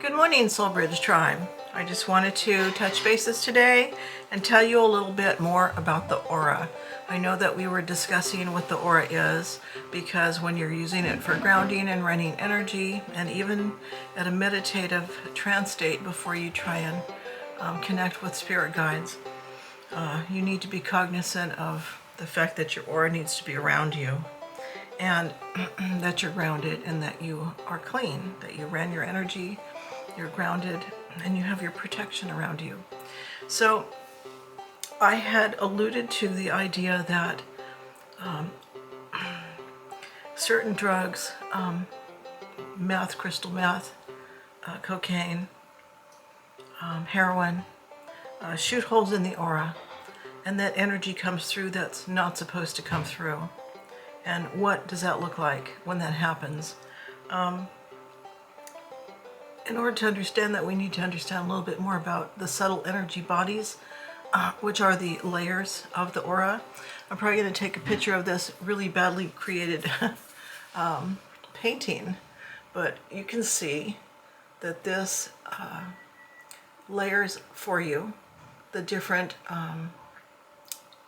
Good morning, Soul Bridge Tribe. I just wanted to touch bases today and tell you a little bit more about the aura. I know that we were discussing what the aura is because when you're using it for grounding and running energy, and even at a meditative trance state before you try and connect with spirit guides, you need to be cognizant of the fact that your aura needs to be around you, and that you're grounded and that you are clean, that you ran your energy, you're grounded, and you have your protection around you. So I had alluded to the idea that certain drugs, meth, crystal meth, cocaine, heroin, shoot holes in the aura, and that energy comes through that's not supposed to come through. And what does that look like when that happens? In order to understand that, we need to understand a little bit more about the subtle energy bodies, which are the layers of the aura. I'm probably going to take a picture of this really badly created painting, but you can see that this layers for you the different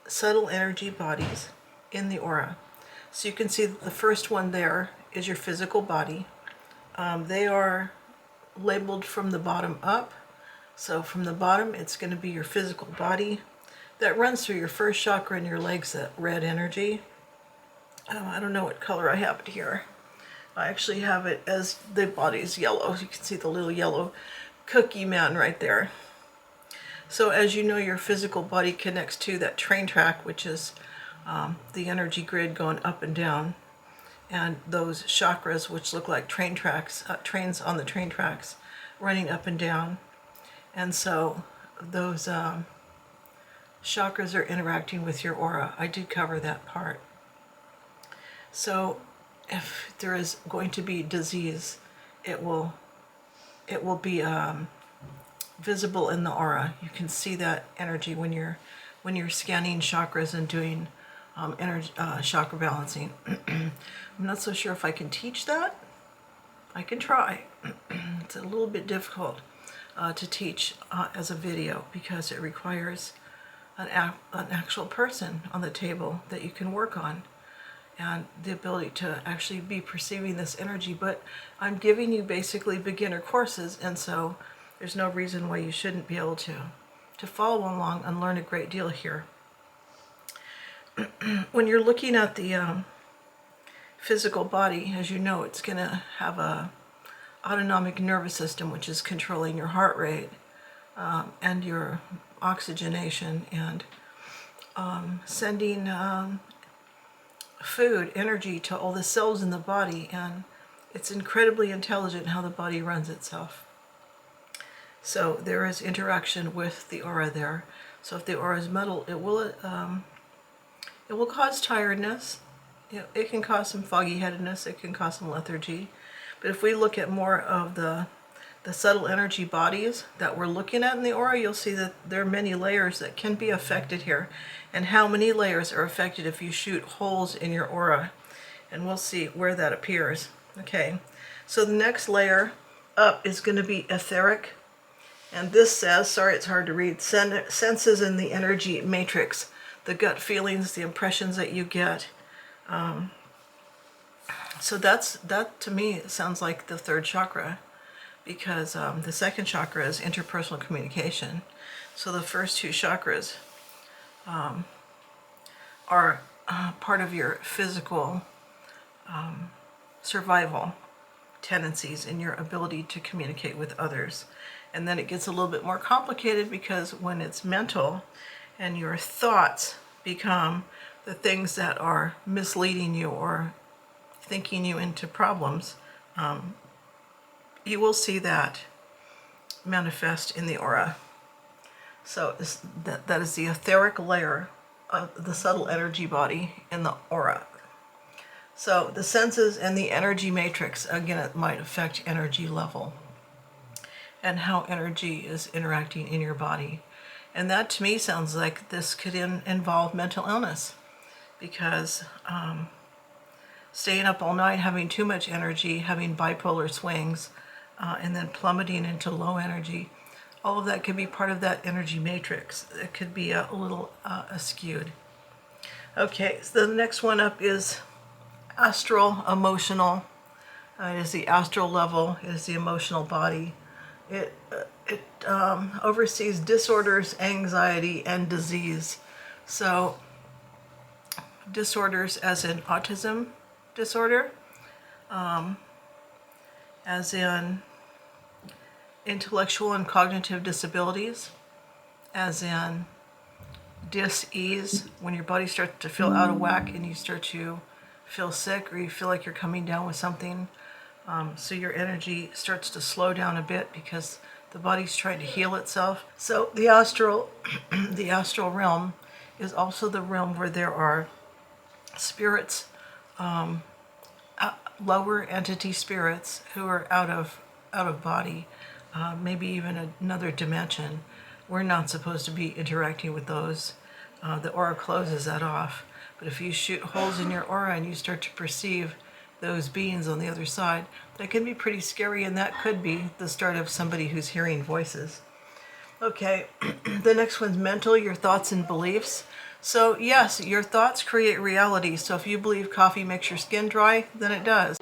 subtle energy bodies in the aura. So you can see that the first one there is your physical body. They are labeled from the bottom up. So from the bottom, it's going to be your physical body that runs through your first chakra and your legs, that red energy. I don't know what color I have it here. I actually have it as the body's yellow. You can see the little yellow cookie man right there. So as you know, your physical body connects to that train track, which is the energy grid going up and down, and those chakras, which look like train tracks, trains on the train tracks running up and down. And so those chakras are interacting with your aura. I did cover that part. So if there is going to be disease, it will be visible in the aura. You can see that energy when you're scanning chakras and doing chakra balancing. I'm not so sure if I can teach that. I can try. It's a little bit difficult to teach as a video because it requires an actual person on the table that you can work on, and the ability to actually be perceiving this energy. But I'm giving you basically beginner courses, and so there's no reason why you shouldn't be able to follow along and learn a great deal here. When you're looking at the physical body, as you know, it's going to have a autonomic nervous system, which is controlling your heart rate and your oxygenation, and sending food, energy to all the cells in the body. And it's incredibly intelligent how the body runs itself. So there is interaction with the aura there. So if the aura is metal, it will cause tiredness. It can cause some foggy-headedness. It can cause some lethargy. But if we look at more of the subtle energy bodies that we're looking at in the aura, you'll see that there are many layers that can be affected here. And how many layers are affected if you shoot holes in your aura. And we'll see where that appears. Okay, so the next layer up is going to be etheric. And this says, sorry it's hard to read, senses in the energy matrix. The gut feelings, the impressions that you get. So that to me sounds like the third chakra, because the second chakra is interpersonal communication. So the first two chakras are part of your physical survival tendencies and your ability to communicate with others. And then it gets a little bit more complicated, because when it's mental and your thoughts become the things that are misleading you or thinking you into problems, you will see that manifest in the aura. So that is the etheric layer of the subtle energy body in the aura. So the senses and the energy matrix, again, it might affect energy level and how energy is interacting in your body. And that to me sounds like this could involve mental illness, because staying up all night, having too much energy, having bipolar swings, and then plummeting into low energy. All of that could be part of that energy matrix. It could be a little skewed. Okay, so the next one up is astral, emotional. It is the astral level. It is the emotional body. It oversees disorders, anxiety, and disease. So disorders as in autism disorder, as in intellectual and cognitive disabilities, as in dis-ease, when your body starts to feel out of whack and you start to feel sick or you feel like you're coming down with something. So your energy starts to slow down a bit because the body's trying to heal itself. So the astral, the astral realm is also the realm where there are spirits, lower entity spirits who are out of body, maybe even another dimension. We're not supposed to be interacting with those. The aura closes that off. But if you shoot holes in your aura and you start to perceive those beings on the other side, that can be pretty scary, and that could be the start of somebody who's hearing voices. Okay, the next one's mental, your thoughts and beliefs. So yes, your thoughts create reality. So if you believe coffee makes your skin dry, then it does.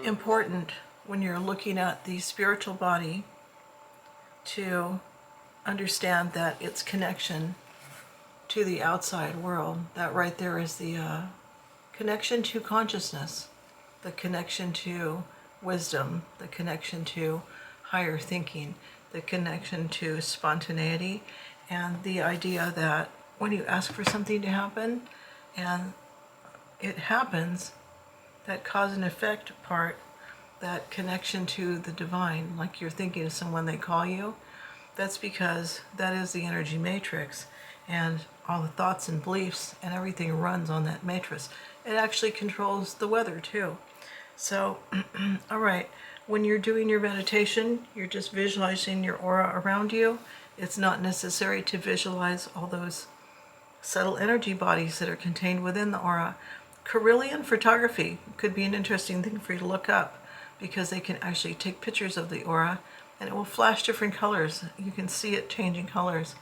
Important when you're looking at the spiritual body to understand that its connection to the outside world, that right there is the connection to consciousness, the connection to wisdom, the connection to higher thinking, the connection to spontaneity, and the idea that when you ask for something to happen and it happens, that cause and effect part, that connection to the divine, like you're thinking of someone, they call you, that's because that is the energy matrix, and all the thoughts and beliefs and everything runs on that matrix. It actually controls the weather too. So, all right, when you're doing your meditation, you're just visualizing your aura around you. It's not necessary to visualize all those subtle energy bodies that are contained within the aura. Carillion photography could be an interesting thing for you to look up, because they can actually take pictures of the aura and it will flash different colors. You can see it changing colors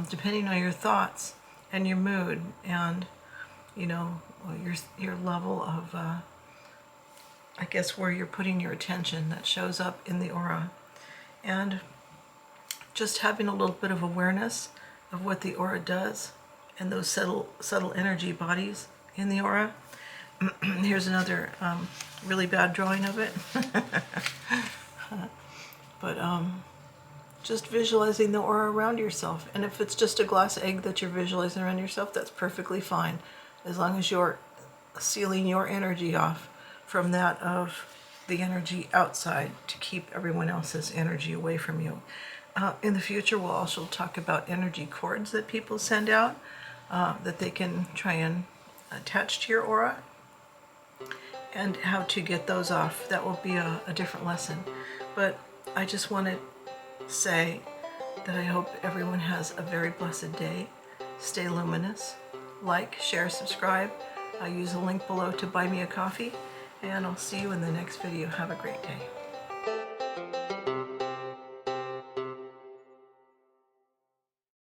depending on your thoughts and your mood and, you know, your level of, I guess, where you're putting your attention. That shows up in the aura. And just having a little bit of awareness of what the aura does and those subtle energy bodies in the aura. Here's another really bad drawing of it. But just visualizing the aura around yourself. And if it's just a glass egg that you're visualizing around yourself, that's perfectly fine, as long as you're sealing your energy off from that of the energy outside to keep everyone else's energy away from you. In the future, we'll also talk about energy cords that people send out that they can try and attach to your aura, and how to get those off. That will be a different lesson. But I just want to say that I hope everyone has a very blessed day. Stay luminous. Like, share, subscribe. I use a link below to buy me a coffee. And I'll see you in the next video. Have a great day.